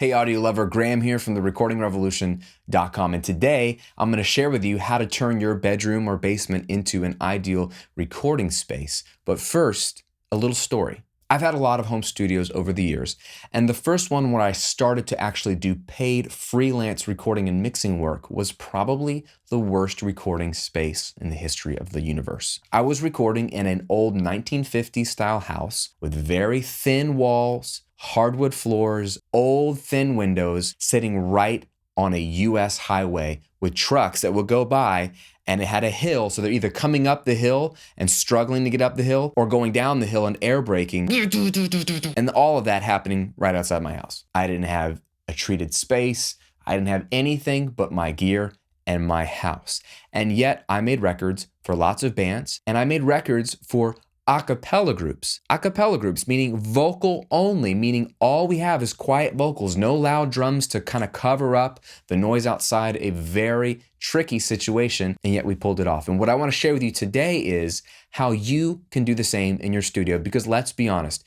Hey audio lover, Graham here from the recordingrevolution.com, and today I'm going to share with you how to turn your bedroom or basement into an ideal recording space. But first, a little story. I've had a lot of home studios over the years, and the first one where I started to actually do paid freelance recording and mixing work was probably the worst recording space in the history of the universe. I was recording in an old 1950s style house with very thin walls, hardwood floors, old thin windows, sitting right on a US highway with trucks that would go by, and it had a hill, so they're either coming up the hill and struggling to get up the hill or going down the hill and air braking, and all of that happening right outside my house. I didn't have a treated space. I didn't have anything but my gear and my house. And yet I made records for lots of bands, and I made records for a cappella groups. A cappella groups, meaning vocal only, meaning all we have is quiet vocals, no loud drums to kind of cover up the noise outside. A very tricky situation, and yet we pulled it off. And what I want to share with you today is how you can do the same in your studio, because let's be honest,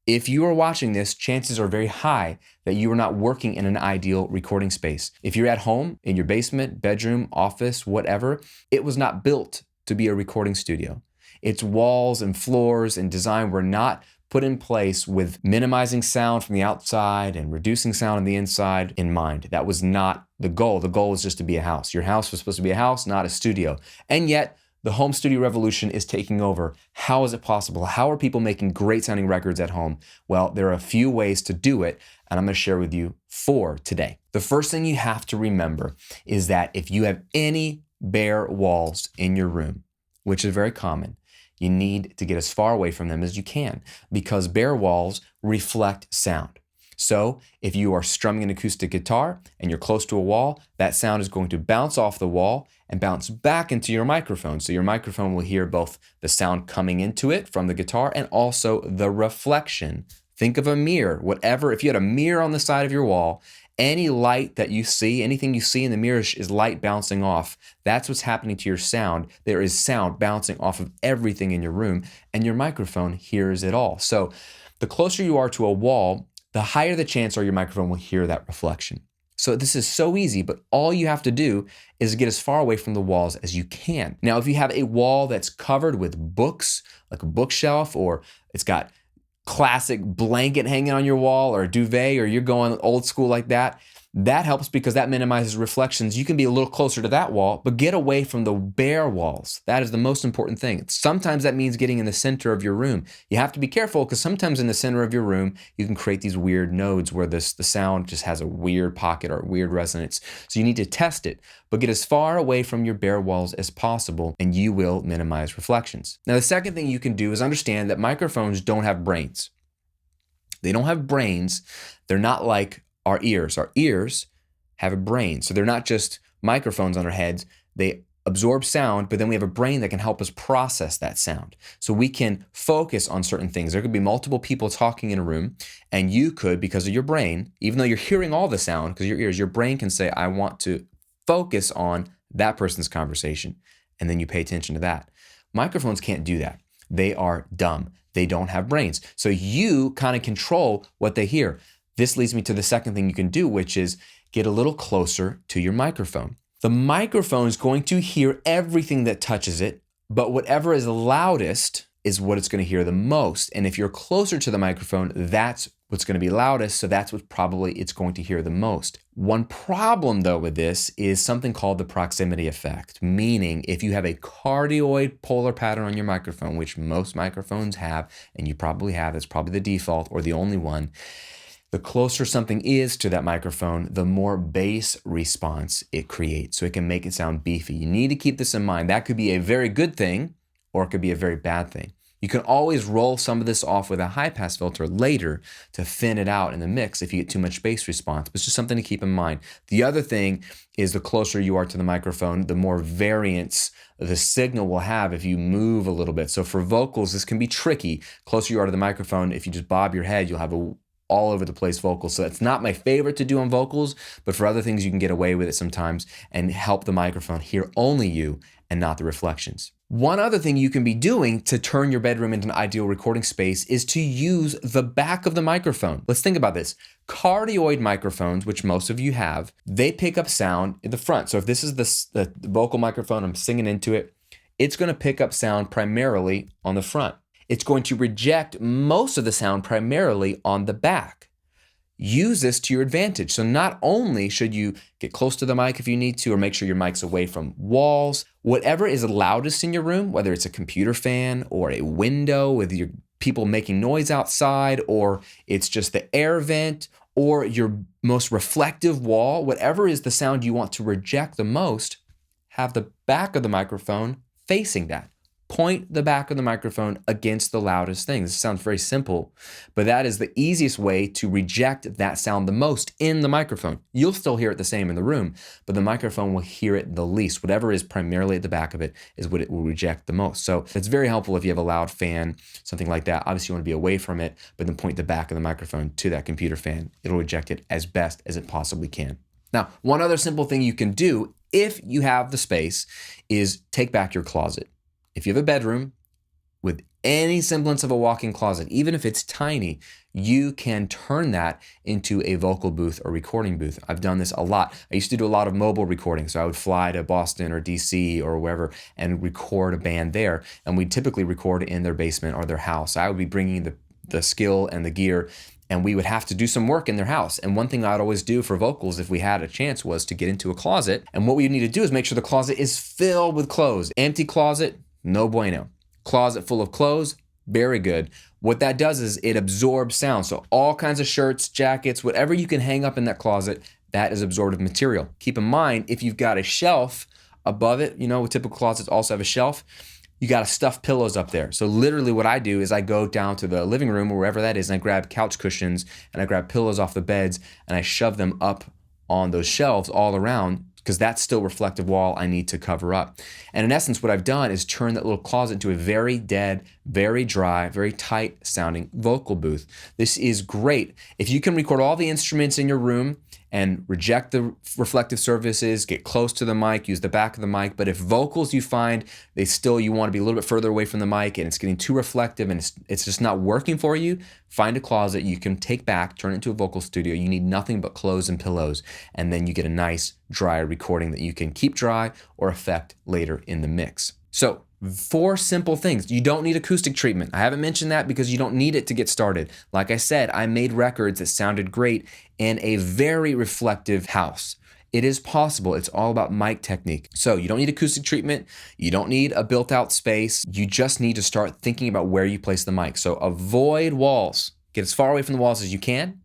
if you are watching this, chances are very high that you are not working in an ideal recording space. If you're at home, in your basement, bedroom, office, whatever, it was not built to be a recording studio. Its walls and floors and design were not put in place with minimizing sound from the outside and reducing sound on the inside in mind. That was not the goal. The goal was just to be a house. Your house was supposed to be a house, not a studio. And yet, the home studio revolution is taking over. How is it possible? How are people making great sounding records at home? Well, there are a few ways to do it, and I'm going to share with you 4 today. The first thing you have to remember is that if you have any bare walls in your room, which is very common, you need to get as far away from them as you can, because bare walls reflect sound. So if you are strumming an acoustic guitar and you're close to a wall, that sound is going to bounce off the wall and bounce back into your microphone. So your microphone will hear both the sound coming into it from the guitar and also the reflection. Think of a mirror, whatever. If you had a mirror on the side of your wall, any light that you see, anything you see in the mirror is light bouncing off. That's what's happening to your sound. There is sound bouncing off of everything in your room, and your microphone hears it all. So the closer you are to a wall, the higher the chance your microphone will hear that reflection. So this is so easy, but all you have to do is get as far away from the walls as you can. Now, if you have a wall that's covered with books, like a bookshelf, or it's got classic blanket hanging on your wall or a duvet, or you're going old school like that, that helps because that minimizes reflections. You can be a little closer to that wall, but get away from the bare walls. That is the most important thing. Sometimes that means getting in the center of your room. You have to be careful because sometimes in the center of your room, you can create these weird nodes where the sound just has a weird pocket or weird resonance. So you need to test it, but get as far away from your bare walls as possible, and you will minimize reflections. Now, the second thing you can do is understand that microphones don't have brains. They don't have brains. They're not like our ears. Our ears have a brain. So they're not just microphones on our heads. They absorb sound, but then we have a brain that can help us process that sound. So we can focus on certain things. There could be multiple people talking in a room, and you could, because of your brain, even though you're hearing all the sound, because your ears, your brain can say, I want to focus on that person's conversation. And then you pay attention to that. Microphones can't do that. They are dumb. They don't have brains. So you kind of control what they hear. This leads me to the second thing you can do, which is get a little closer to your microphone. The microphone is going to hear everything that touches it, but whatever is loudest is what it's going to hear the most. And if you're closer to the microphone, that's what's going to be loudest, so that's what probably it's going to hear the most. One problem, though, with this is something called the proximity effect, meaning if you have a cardioid polar pattern on your microphone, which most microphones have, and you probably have, it's probably the default or the only one, the closer something is to that microphone, the more bass response it creates. So it can make it sound beefy. You need to keep this in mind. That could be a very good thing, or it could be a very bad thing. You can always roll some of this off with a high pass filter later to thin it out in the mix if you get too much bass response. But it's just something to keep in mind. The other thing is the closer you are to the microphone, the more variance the signal will have if you move a little bit. So for vocals, this can be tricky. Closer you are to the microphone, if you just bob your head, you'll have a all over the place vocals. So it's not my favorite to do on vocals, but for other things, you can get away with it sometimes and help the microphone hear only you and not the reflections. One other thing you can be doing to turn your bedroom into an ideal recording space is to use the back of the microphone. Let's think about this. Cardioid microphones, which most of you have, they pick up sound in the front. So if this is the vocal microphone, I'm singing into it, it's going to pick up sound primarily on the front. It's going to reject most of the sound primarily on the back. Use this to your advantage. So not only should you get close to the mic if you need to, or make sure your mic's away from walls, whatever is loudest in your room, whether it's a computer fan or a window with your people making noise outside, or it's just the air vent or your most reflective wall, whatever is the sound you want to reject the most, have the back of the microphone facing that. Point the back of the microphone against the loudest thing. This sounds very simple, but that is the easiest way to reject that sound the most in the microphone. You'll still hear it the same in the room, but the microphone will hear it the least. Whatever is primarily at the back of it is what it will reject the most. So it's very helpful if you have a loud fan, something like that. Obviously you want to be away from it, but then point the back of the microphone to that computer fan. It'll reject it as best as it possibly can. Now, one other simple thing you can do if you have the space is take back your closet. If you have a bedroom with any semblance of a walk-in closet, even if it's tiny, you can turn that into a vocal booth or recording booth. I've done this a lot. I used to do a lot of mobile recording. So I would fly to Boston or DC or wherever and record a band there. And we'd typically record in their basement or their house. I would be bringing the skill and the gear, and we would have to do some work in their house. And one thing I'd always do for vocals, if we had a chance, was to get into a closet. And what we need to do is make sure the closet is filled with clothes. Empty closet, no bueno. Closet full of clothes, very good. What that does is it absorbs sound. So all kinds of shirts, jackets, whatever you can hang up in that closet, that is absorptive material. Keep in mind, if you've got a shelf above it, typical closets also have a shelf, you got to stuff pillows up there. So literally what I do is I go down to the living room or wherever that is, and I grab couch cushions and I grab pillows off the beds and I shove them up on those shelves all around, because that's still reflective wall I need to cover up. And in essence, what I've done is turn that little closet into a very dead, very dry, very tight sounding vocal booth. This is great. If you can record all the instruments in your room and reject the reflective surfaces, get close to the mic, use the back of the mic. But if vocals you find you want to be a little bit further away from the mic and it's getting too reflective and it's just not working for you, find a closet you can take back, turn it into a vocal studio. You need nothing but clothes and pillows, and then you get a nice dry recording that you can keep dry or affect later in the mix. So 4 simple things. You don't need acoustic treatment. I haven't mentioned that because you don't need it to get started. Like I said, I made records that sounded great in a very reflective house. It is possible. It's all about mic technique. So you don't need acoustic treatment. You don't need a built-out space. You just need to start thinking about where you place the mic. So avoid walls. Get as far away from the walls as you can.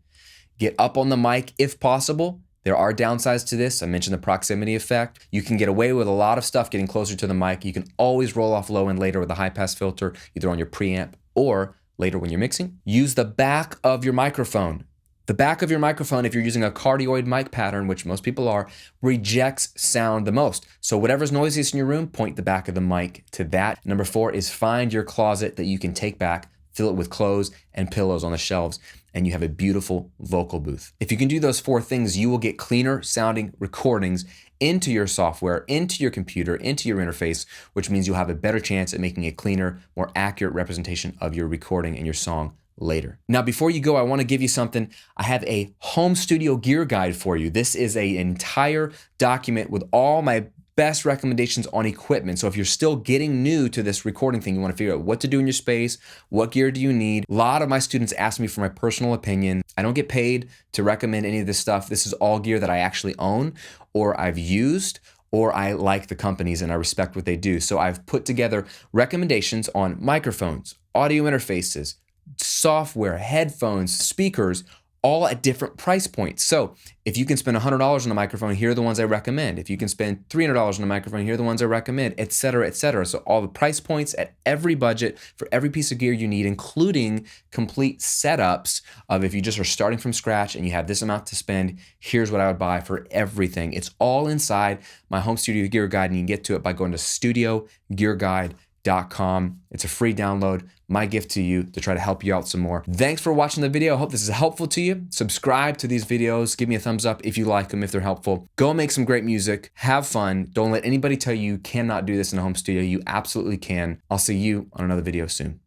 Get up on the mic if possible. There are downsides to this. I mentioned the proximity effect. You can get away with a lot of stuff getting closer to the mic. You can always roll off low end later with a high pass filter, either on your preamp or later when you're mixing. Use the back of your microphone. The back of your microphone, if you're using a cardioid mic pattern, which most people are, rejects sound the most. So whatever's noisiest in your room, point the back of the mic to that. Number 4 is find your closet that you can take back, fill it with clothes and pillows on the shelves, and you have a beautiful vocal booth. If you can do those 4 things, you will get cleaner sounding recordings into your software, into your computer, into your interface, which means you'll have a better chance at making a cleaner, more accurate representation of your recording and your song later. Now, before you go, I want to give you something. I have a home studio gear guide for you. This is an entire document with all my best recommendations on equipment. So if you're still getting new to this recording thing, you want to figure out what to do in your space, what gear do you need? A lot of my students ask me for my personal opinion. I don't get paid to recommend any of this stuff. This is all gear that I actually own or I've used, or I like the companies and I respect what they do. So I've put together recommendations on microphones, audio interfaces, software, headphones, speakers, all at different price points. So if you can spend $100 on a microphone, here are the ones I recommend. If you can spend $300 on a microphone, here are the ones I recommend, et cetera, et cetera. So all the price points at every budget for every piece of gear you need, including complete setups of if you just are starting from scratch and you have this amount to spend, here's what I would buy for everything. It's all inside my home studio gear guide, and you can get to it by going to studiogearguide.com. recordingrevolution.com. It's a free download. My gift to you to try to help you out some more. Thanks for watching the video. I hope this is helpful to you. Subscribe to these videos. Give me a thumbs up if you like them, if they're helpful. Go make some great music. Have fun. Don't let anybody tell you you cannot do this in a home studio. You absolutely can. I'll see you on another video soon.